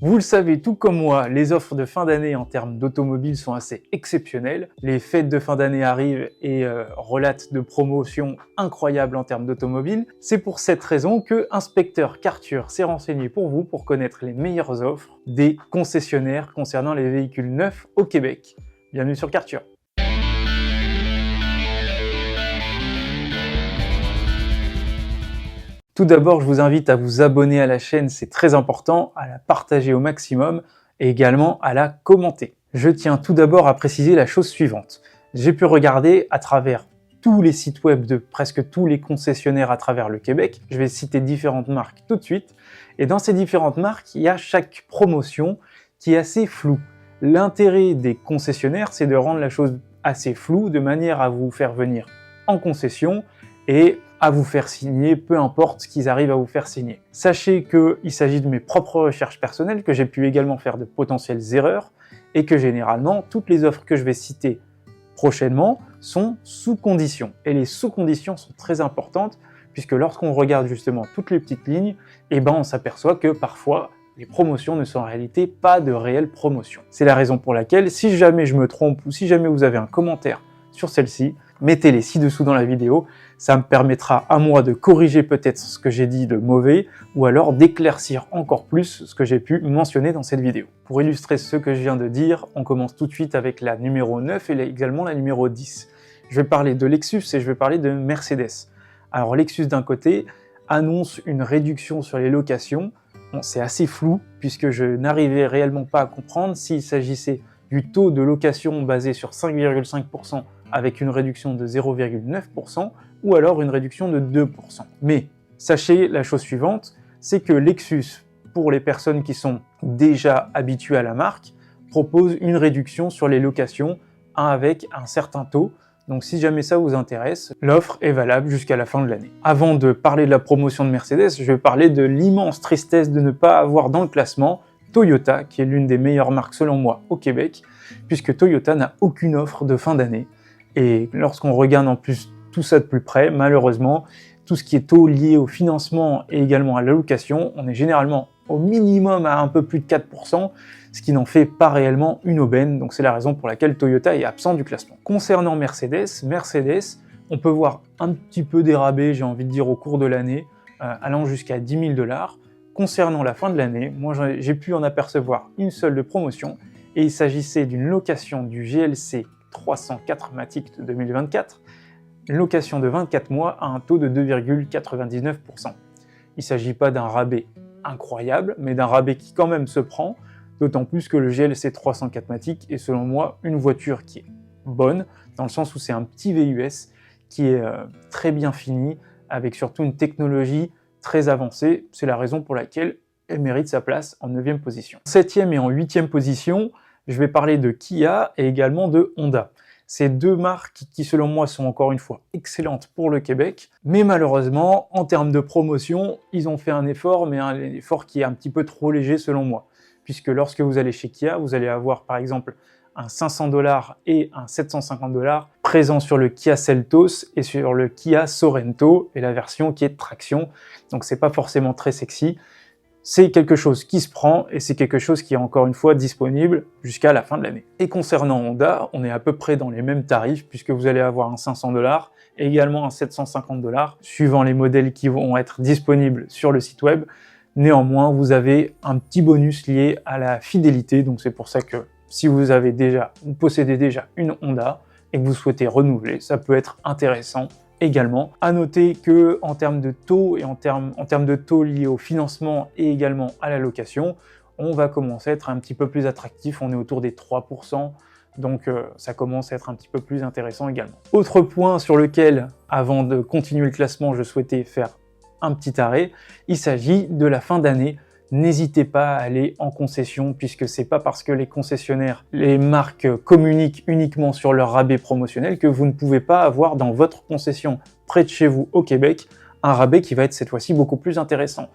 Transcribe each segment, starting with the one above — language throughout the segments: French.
Vous le savez tout comme moi, les offres de fin d'année en termes d'automobile sont assez exceptionnelles. Les fêtes de fin d'année arrivent et relatent de promotions incroyables en termes d'automobile. C'est pour cette raison que Inspecteur Carture s'est renseigné pour vous pour connaître les meilleures offres des concessionnaires concernant les véhicules neufs au Québec. Bienvenue sur Carture. Tout d'abord, je vous invite à vous abonner à la chaîne, c'est très important, à la partager au maximum et également à la commenter. Je tiens tout d'abord à préciser la chose suivante. J'ai pu regarder à travers tous les sites web de presque tous les concessionnaires à travers le Québec. Je vais citer différentes marques tout de suite. Et dans ces différentes marques, il y a chaque promotion qui est assez floue. L'intérêt des concessionnaires, c'est de rendre la chose assez floue de manière à vous faire venir en concession et à vous faire signer, peu importe ce qu'ils arrivent à vous faire signer. Sachez qu'il s'agit de mes propres recherches personnelles, que j'ai pu également faire de potentielles erreurs, et que généralement, toutes les offres que je vais citer prochainement sont sous condition. Et les sous-conditions sont très importantes, puisque lorsqu'on regarde justement toutes les petites lignes, on s'aperçoit que parfois, les promotions ne sont en réalité pas de réelles promotions. C'est la raison pour laquelle, si jamais je me trompe, ou si jamais vous avez un commentaire sur celle-ci, mettez-les ci-dessous dans la vidéo, ça me permettra à moi de corriger peut-être ce que j'ai dit de mauvais, ou alors d'éclaircir encore plus ce que j'ai pu mentionner dans cette vidéo. Pour illustrer ce que je viens de dire, on commence tout de suite avec la numéro 9 et également la numéro 10. Je vais parler de Lexus et je vais parler de Mercedes. Alors Lexus d'un côté annonce une réduction sur les locations. Bon, c'est assez flou puisque je n'arrivais réellement pas à comprendre s'il s'agissait du taux de location basé sur 5,5% avec une réduction de 0,9% ou alors une réduction de 2%. Mais sachez la chose suivante, c'est que Lexus, pour les personnes qui sont déjà habituées à la marque, propose une réduction sur les locations avec un certain taux. Donc si jamais ça vous intéresse, l'offre est valable jusqu'à la fin de l'année. Avant de parler de la promotion de Mercedes, je vais parler de l'immense tristesse de ne pas avoir dans le classement Toyota, qui est l'une des meilleures marques selon moi au Québec, puisque Toyota n'a aucune offre de fin d'année. Et lorsqu'on regarde en plus tout ça de plus près, malheureusement, tout ce qui est taux lié au financement et également à la location, on est généralement au minimum à un peu plus de 4%, ce qui n'en fait pas réellement une aubaine, donc c'est la raison pour laquelle Toyota est absent du classement. Concernant Mercedes, on peut voir un petit peu des rabais, j'ai envie de dire, au cours de l'année, allant jusqu'à 10 000 $. Concernant la fin de l'année, moi j'ai pu en apercevoir une seule de promotion, et il s'agissait d'une location du GLC 304 Matic de 2024, une location de 24 mois à un taux de 2,99%. Il ne s'agit pas d'un rabais incroyable, mais d'un rabais qui quand même se prend, d'autant plus que le GLC 304 Matic est selon moi une voiture qui est bonne, dans le sens où c'est un petit VUS qui est très bien fini, avec surtout une technologie très avancée. C'est la raison pour laquelle elle mérite sa place en 9e position. En 7e et en 8e position, je vais parler de Kia et également de Honda. Ces deux marques qui, selon moi, sont encore une fois excellentes pour le Québec, mais malheureusement, en termes de promotion, ils ont fait un effort, mais un effort qui est un petit peu trop léger selon moi. Puisque lorsque vous allez chez Kia, vous allez avoir par exemple un 500 $ et un 750 $ présents sur le Kia Seltos et sur le Kia Sorento, et la version qui est de traction, donc c'est pas forcément très sexy. C'est quelque chose qui se prend et c'est quelque chose qui est encore une fois disponible jusqu'à la fin de l'année. Et concernant Honda, on est à peu près dans les mêmes tarifs puisque vous allez avoir un 500 $ et également un 750 $, suivant les modèles qui vont être disponibles sur le site web. Néanmoins, vous avez un petit bonus lié à la fidélité, donc c'est pour ça que si vous possédez déjà une Honda et que vous souhaitez renouveler, ça peut être intéressant. Également, à noter que en termes de taux et en termes de taux liés au financement et également à la location, on va commencer à être un petit peu plus attractif, on est autour des 3%, donc ça commence à être un petit peu plus intéressant également. Autre point sur lequel, avant de continuer le classement, je souhaitais faire un petit arrêt, il s'agit de la fin d'année. N'hésitez pas à aller en concession puisque c'est pas parce que les concessionnaires, les marques communiquent uniquement sur leur rabais promotionnel que vous ne pouvez pas avoir dans votre concession près de chez vous au Québec un rabais qui va être cette fois-ci beaucoup plus intéressant.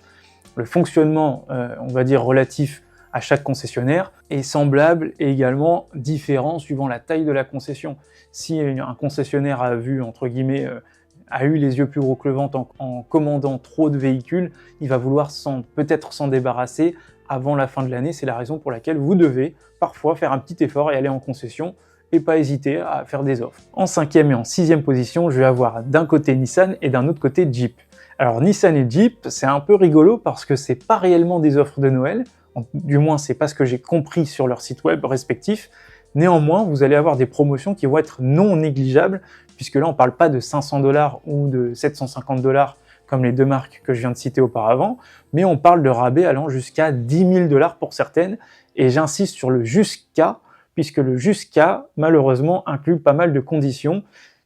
Le fonctionnement, on va dire relatif à chaque concessionnaire est semblable et également différent suivant la taille de la concession. Si un concessionnaire a vu, entre guillemets, a eu les yeux plus gros que le ventre en commandant trop de véhicules, il va vouloir peut-être s'en débarrasser avant la fin de l'année. C'est la raison pour laquelle vous devez parfois faire un petit effort et aller en concession et pas hésiter à faire des offres. En 5e et en 6e position, je vais avoir d'un côté Nissan et d'un autre côté Jeep. Alors Nissan et Jeep, c'est un peu rigolo parce que c'est pas réellement des offres de Noël, du moins c'est pas ce que j'ai compris sur leur site web respectif. Néanmoins, vous allez avoir des promotions qui vont être non négligeables, puisque là on parle pas de 500 $ ou de 750 $ comme les deux marques que je viens de citer auparavant, mais on parle de rabais allant jusqu'à 10 000 $ pour certaines, et j'insiste sur le jusqu'à, puisque le jusqu'à, malheureusement, inclut pas mal de conditions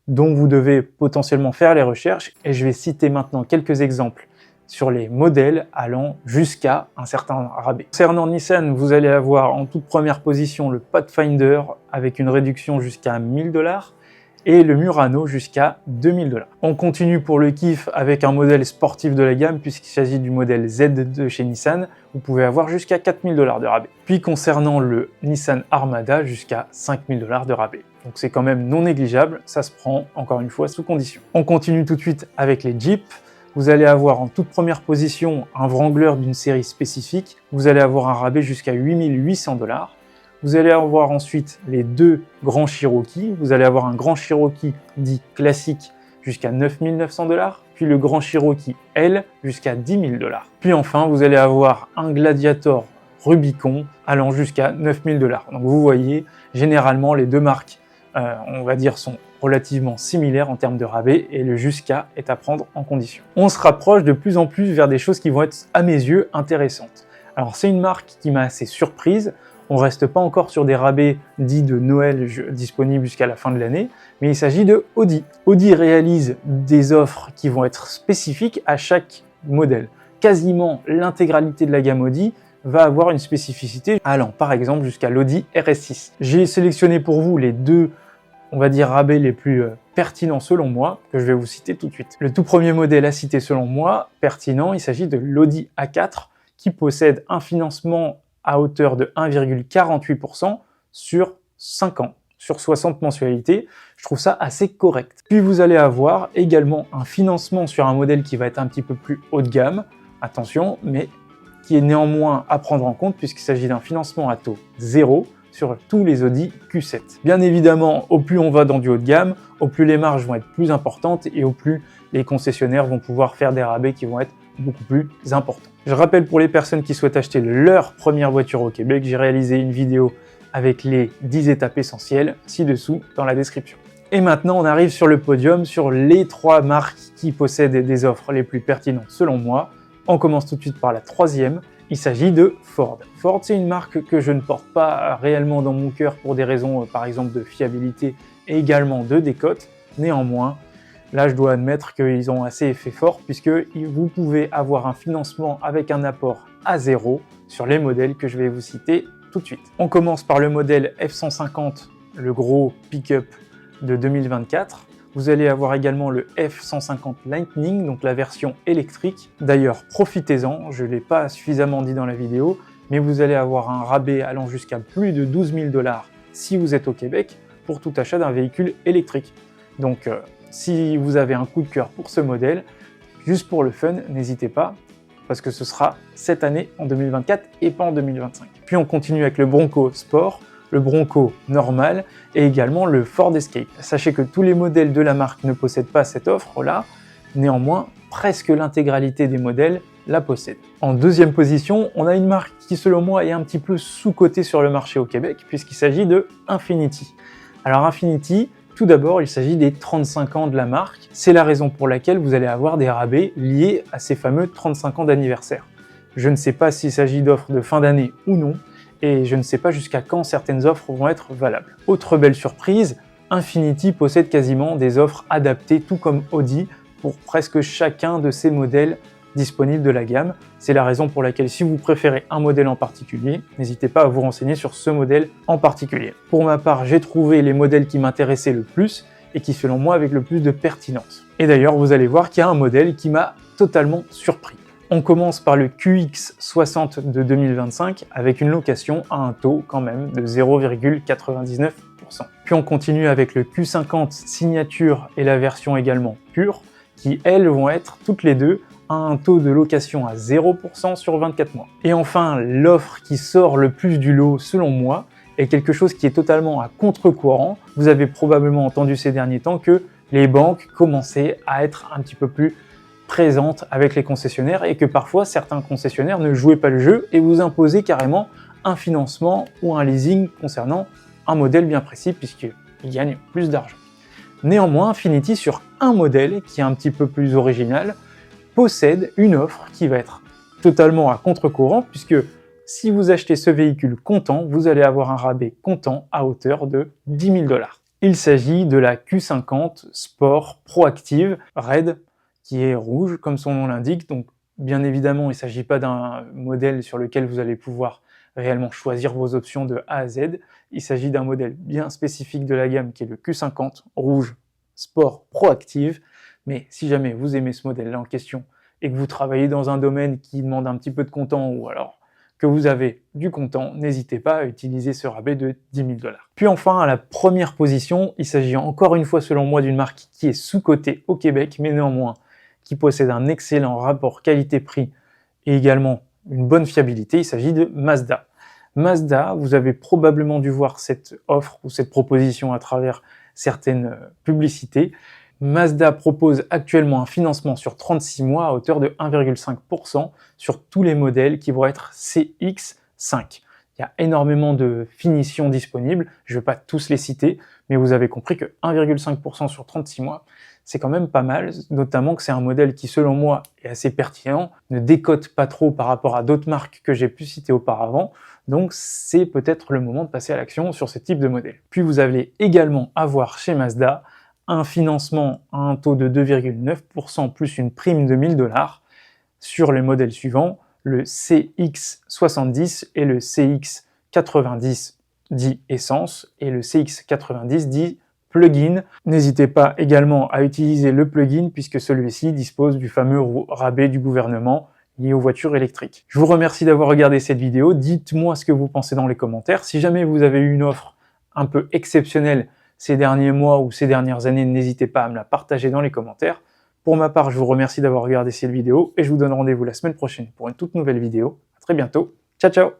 dont vous devez potentiellement faire les recherches, et je vais citer maintenant quelques exemples sur les modèles allant jusqu'à un certain rabais. Concernant Nissan, vous allez avoir en toute première position le Pathfinder avec une réduction jusqu'à 1 000 $ et le Murano jusqu'à 2 000 $. On continue pour le kiff avec un modèle sportif de la gamme puisqu'il s'agit du modèle Z de chez Nissan. Vous pouvez avoir jusqu'à 4 000 $ de rabais. Puis concernant le Nissan Armada, jusqu'à 5 000 $ de rabais. Donc c'est quand même non négligeable, ça se prend encore une fois sous condition. On continue tout de suite avec les Jeeps. Vous allez avoir en toute première position un Wrangler d'une série spécifique. Vous allez avoir un rabais jusqu'à 8 800 $. Vous allez avoir ensuite les deux grands Cherokee. Vous allez avoir un grand Cherokee dit classique jusqu'à 9 900 $, puis le grand Cherokee L jusqu'à 10 000 $. Puis enfin, vous allez avoir un Gladiator Rubicon allant jusqu'à 9 000 $. Donc vous voyez, généralement les deux marques, on va dire, sont relativement similaires en termes de rabais et le jusqu'à est à prendre en condition. On se rapproche de plus en plus vers des choses qui vont être, à mes yeux, intéressantes. Alors c'est une marque qui m'a assez surprise. On ne reste pas encore sur des rabais dits de Noël disponibles jusqu'à la fin de l'année, mais il s'agit de Audi. Audi réalise des offres qui vont être spécifiques à chaque modèle. Quasiment l'intégralité de la gamme Audi va avoir une spécificité allant par exemple jusqu'à l'Audi RS6. J'ai sélectionné pour vous les deux, on va dire, rabais les plus pertinents selon moi, que je vais vous citer tout de suite. Le tout premier modèle à citer selon moi, pertinent, il s'agit de l'Audi A4 qui possède un financement à hauteur de 1,48% sur 5 ans, sur 60 mensualités. Je trouve ça assez correct. Puis vous allez avoir également un financement sur un modèle qui va être un petit peu plus haut de gamme, attention, mais qui est néanmoins à prendre en compte puisqu'il s'agit d'un financement à taux zéro sur tous les Audi Q7. Bien évidemment, au plus on va dans du haut de gamme, au plus les marges vont être plus importantes et au plus les concessionnaires vont pouvoir faire des rabais qui vont être beaucoup plus importants. Je rappelle pour les personnes qui souhaitent acheter leur première voiture au Québec, j'ai réalisé une vidéo avec les 10 étapes essentielles ci-dessous dans la description. Et maintenant, on arrive sur le podium, sur les 3 marques qui possèdent des offres les plus pertinentes selon moi. On commence tout de suite par la 3e. Il s'agit de Ford. Ford, c'est une marque que je ne porte pas réellement dans mon cœur pour des raisons, par exemple, de fiabilité et également de décote. Néanmoins, là, je dois admettre qu'ils ont assez fait fort puisque vous pouvez avoir un financement avec un apport à zéro sur les modèles que je vais vous citer tout de suite. On commence par le modèle F-150, le gros pick-up de 2024. Vous allez avoir également le F-150 Lightning, donc la version électrique. D'ailleurs, profitez-en, je ne l'ai pas suffisamment dit dans la vidéo, mais vous allez avoir un rabais allant jusqu'à plus de 12 000 $ si vous êtes au Québec pour tout achat d'un véhicule électrique. Donc, si vous avez un coup de cœur pour ce modèle, juste pour le fun, n'hésitez pas, parce que ce sera cette année en 2024 et pas en 2025. Puis on continue avec le Bronco Sport, le Bronco normal et également le Ford Escape. Sachez que tous les modèles de la marque ne possèdent pas cette offre-là, néanmoins, presque l'intégralité des modèles la possèdent. En deuxième position, on a une marque qui selon moi est un petit peu sous-cotée sur le marché au Québec, puisqu'il s'agit de Infiniti. Alors Infiniti, tout d'abord, il s'agit des 35 ans de la marque. C'est la raison pour laquelle vous allez avoir des rabais liés à ces fameux 35 ans d'anniversaire. Je ne sais pas s'il s'agit d'offres de fin d'année ou non, et je ne sais pas jusqu'à quand certaines offres vont être valables. Autre belle surprise, Infiniti possède quasiment des offres adaptées, tout comme Audi, pour presque chacun de ces modèles disponibles de la gamme. C'est la raison pour laquelle, si vous préférez un modèle en particulier, n'hésitez pas à vous renseigner sur ce modèle en particulier. Pour ma part, j'ai trouvé les modèles qui m'intéressaient le plus et qui, selon moi, avec le plus de pertinence. Et d'ailleurs, vous allez voir qu'il y a un modèle qui m'a totalement surpris. On commence par le QX60 de 2025 avec une location à un taux quand même de 0,99%. Puis on continue avec le Q50 signature et la version également pure qui, elles, vont être toutes les deux un taux de location à 0% sur 24 mois. Et enfin, l'offre qui sort le plus du lot selon moi est quelque chose qui est totalement à contre-courant. Vous avez probablement entendu ces derniers temps que les banques commençaient à être un petit peu plus présentes avec les concessionnaires et que parfois certains concessionnaires ne jouaient pas le jeu et vous imposaient carrément un financement ou un leasing concernant un modèle bien précis puisqu'ils gagnent plus d'argent. Néanmoins, Infiniti, sur un modèle qui est un petit peu plus original, possède une offre qui va être totalement à contre-courant, puisque si vous achetez ce véhicule comptant, vous allez avoir un rabais comptant à hauteur de 10 000 $. Il s'agit de la Q50 Sport Proactive Red, qui est rouge, comme son nom l'indique. Donc, bien évidemment, il ne s'agit pas d'un modèle sur lequel vous allez pouvoir réellement choisir vos options de A à Z. Il s'agit d'un modèle bien spécifique de la gamme qui est le Q50 rouge Sport Proactive. Mais si jamais vous aimez ce modèle-là en question et que vous travaillez dans un domaine qui demande un petit peu de comptant ou alors que vous avez du comptant, n'hésitez pas à utiliser ce rabais de 10 000 $. Puis enfin, à la première position, il s'agit encore une fois selon moi d'une marque qui est sous-cotée au Québec, mais néanmoins qui possède un excellent rapport qualité-prix et également une bonne fiabilité. Il s'agit de Mazda. Mazda, vous avez probablement dû voir cette offre ou cette proposition à travers certaines publicités. Mazda propose actuellement un financement sur 36 mois à hauteur de 1,5% sur tous les modèles qui vont être CX5. Il y a énormément de finitions disponibles, je ne vais pas tous les citer, mais vous avez compris que 1,5% sur 36 mois, c'est quand même pas mal, notamment que c'est un modèle qui, selon moi, est assez pertinent, ne décote pas trop par rapport à d'autres marques que j'ai pu citer auparavant, donc c'est peut-être le moment de passer à l'action sur ce type de modèle. Puis vous allez également avoir chez Mazda un financement à un taux de 2,9% plus une prime de 1 000 $ sur les modèles suivants, le CX70 et le CX90 dit essence et le CX90 dit plug-in. N'hésitez pas également à utiliser le plug-in puisque celui-ci dispose du fameux rabais du gouvernement lié aux voitures électriques. Je vous remercie d'avoir regardé cette vidéo. Dites-moi ce que vous pensez dans les commentaires. Si jamais vous avez eu une offre un peu exceptionnelle ces derniers mois ou ces dernières années, n'hésitez pas à me la partager dans les commentaires. Pour ma part, je vous remercie d'avoir regardé cette vidéo et je vous donne rendez-vous la semaine prochaine pour une toute nouvelle vidéo. À très bientôt. Ciao, ciao!